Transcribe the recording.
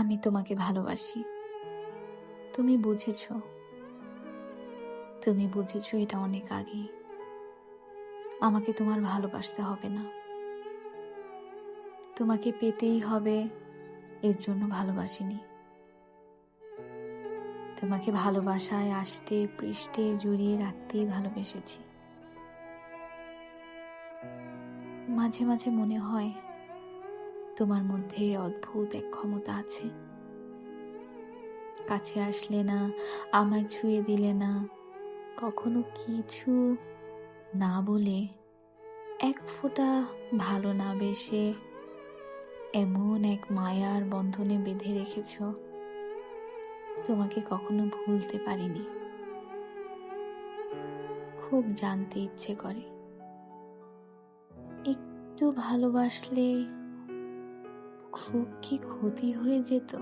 আমি তোমাকে ভালোবাসি। তুমি বুঝেছো। তুমি বুঝেছো এটা অনেক আগেই। আমাকে তোমার ভালোবাসতে হবে না। তোমাকে পেতেই হবে এর জন্য ভালোবাসিনি। তোমাকে ভালোবাসায় আষ্টে পৃষ্ঠে জড়িয়ে রাখতেই ভালোবেসেছি। মাঝে মাঝে মনে হয় তোমার মধ্যে অদ্ভুত এক ক্ষমতা আছে। কাছে আসলে না, আমায় ছুঁয়ে দিলে না, কখনো কিছু না বলে, এক ফোঁটা ভালো না বেসে এমন এক মায়ার বন্ধনে বেঁধে রেখেছ, তোমাকে কখনো ভুলতে পারিনি। খুব জানতে ইচ্ছে করে, একটু ভালোবাসলে খুব কি ক্ষতি হয়ে যেত?